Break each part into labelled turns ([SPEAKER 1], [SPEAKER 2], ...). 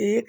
[SPEAKER 1] 1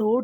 [SPEAKER 1] 2